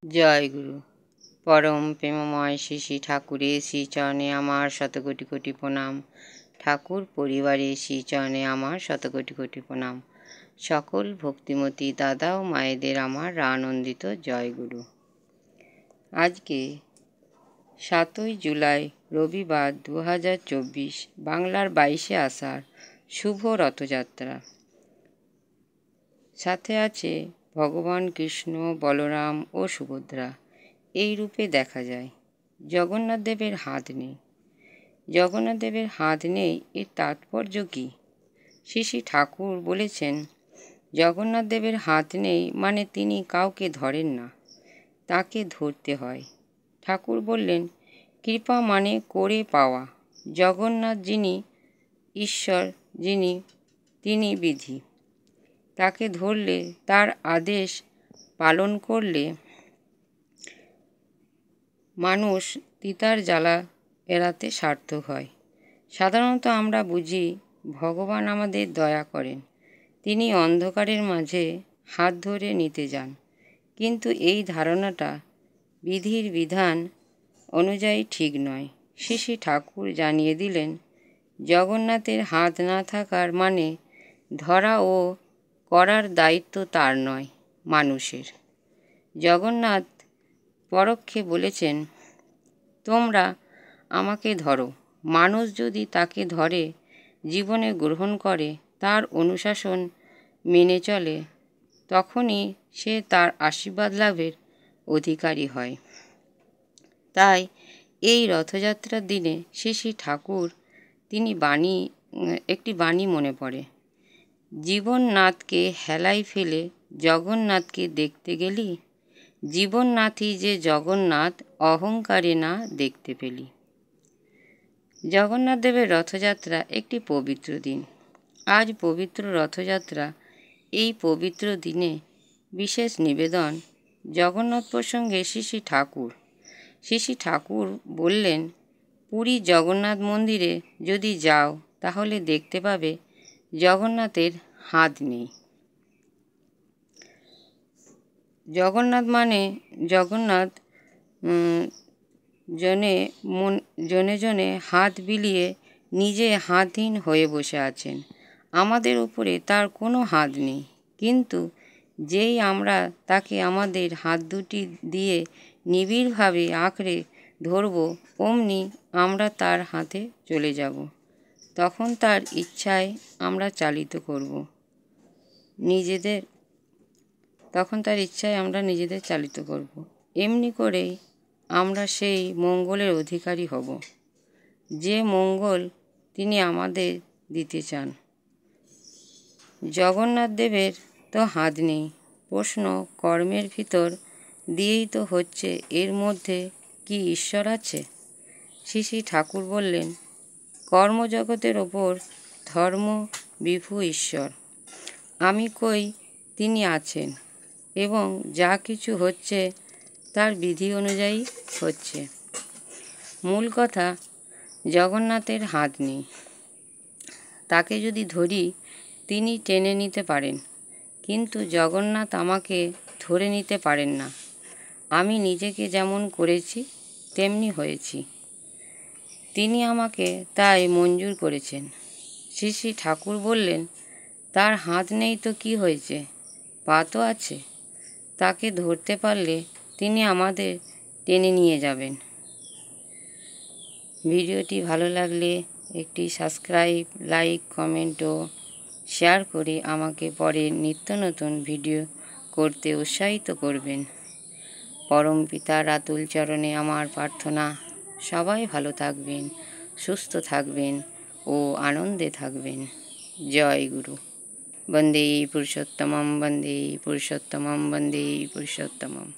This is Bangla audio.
জয় গুরু। পরম প্রেমময় শ্রী শ্রী ঠাকুরের শ্রীচরণে আমার শতকোটি কোটি প্রণাম। ঠাকুর পরিবারের শ্রীচরণে আমার শতকোটি কোটি প্রণাম। সকল ভক্তিমতী দাদা ও মায়েদের আমার আনন্দিত জয় গুরু। আজকে 7ই জুলাই রবিবার 2024, বাংলার 22শে আষাঢ়, শুভ রথযাত্রা। সাথে আছে ভগবান কৃষ্ণ, বলরাম ও সুভদ্রা। এই রূপে দেখা যায়। জগন্নাথ দেবের হাত নেই। জগন্নাথ দেবের হাত নেই, এর তাৎপর্য কী? শ্রী শ্রী ঠাকুর বলেছেন, জগন্নাথ দেবের হাত নেই মানে তিনি কাউকে ধরেন না, তাকে ধরতে হয়। ঠাকুর বললেন, কৃপা মানে করে পাওয়া। জগন্নাথ যিনি ঈশ্বর, তিনি বিধি। তাকে ধরলে, তার আদেশ পালন করলে মানুষ তিতার জ্বালা এড়াতে সার্থক হয়। সাধারণত আমরা বুঝি ভগবান আমাদের দয়া করেন, তিনি অন্ধকারের মাঝে হাত ধরে নিতে যান। কিন্তু এই ধারণাটা বিধির বিধান অনুযায়ী ঠিক নয়। শ্রী শ্রী ঠাকুর জানিয়ে দিলেন, জগন্নাথের হাত না থাকার মানে ধরা ও করার দায়িত্ব তার নয়, মানুষের। জগন্নাথ পরোক্ষে বলেছেন, তোমরা আমাকে ধরো। মানুষ যদি তাকে ধরে, জীবনে গ্রহণ করে, তার অনুশাসন মেনে চলে, তখনই সে তার আশীর্বাদ লাভের অধিকারী হয়। তাই এই রথযাত্রার দিনে শ্রী শ্রী ঠাকুর একটি বাণী মনে পড়ে। জীবননাথকে হেলায় ফেলে জগন্নাথকে দেখতে গেলি, জীবননাথই যে জগন্নাথ অহংকারে না দেখতে পেলি। জগন্নাথ দেবের রথযাত্রা একটি পবিত্র দিন। আজ পবিত্র রথযাত্রা। এই পবিত্র দিনে বিশেষ নিবেদন জগন্নাথ প্রসঙ্গে শ্রী শ্রী ঠাকুর বললেন, পুরী জগন্নাথ মন্দিরে যদি যাও তাহলে দেখতে পাবে জগন্নাথের হাত নেই। জগন্নাথ জনে জনে হাত বিলিয়ে নিজে হাতহীন হয়ে বসে আছেন। আমাদের উপরে তার কোনো হাত নেই, কিন্তু যেই আমরা তাকে আমাদের হাত দুটি দিয়ে নিবিড়ভাবে আঁকড়ে ধরব, অমনি আমরা তার হাতে চলে যাব। তখন তার ইচ্ছায় আমরা চালিত করব নিজেদের চালিত করব। এমনি করেই আমরা সেই মঙ্গলের অধিকারী হব, যে মঙ্গল তিনি আমাদের দিতে চান। জগন্নাথ দেবের তো হাত নেই। প্রশ্ন কর্মের ভিতর দিয়েই তো হচ্ছে, এর মধ্যে কি ঈশ্বর আছে? শ্রী শ্রী ঠাকুর বললেন, কর্মজগতের ওপর ধর্ম বিভু ঈশ্বর। আমি কই তিনি আছেন, এবং যা কিছু হচ্ছে তার বিধি অনুযায়ী হচ্ছে। মূল কথা, জগন্নাথের হাত নেই। তাকে যদি ধরি, তিনি টেনে নিতে পারেন, কিন্তু জগন্নাথ আমাকে ধরে নিতে পারেন না। আমি নিজেকে যেমন করেছি তেমনি হয়েছি, তিনি আমাকে তাই মঞ্জুর করেছেন। শ্রী শ্রী ঠাকুর বললেন, তার হাত নেই তো কি হয়েছে, পা তো আছে। তাকে ধরতে পারলে তিনি আমাদের টেনে নিয়ে যাবেন। ভিডিওটি ভালো লাগলে একটি সাবস্ক্রাইব, লাইক, কমেন্ট ও শেয়ার করে আমাকে পরের নিত্য নতুন ভিডিও করতে উৎসাহিত করবেন। পরম পিতার আতুল চরণে আমার প্রার্থনা, সবাই ভালো থাকবেন, সুস্থ থাকবেন ও আনন্দে থাকবেন। জয় গুরু। বন্দে পুরুষোত্তমম, বন্দে পুরুষোত্তমম, বন্দে পুরুষোত্তমম।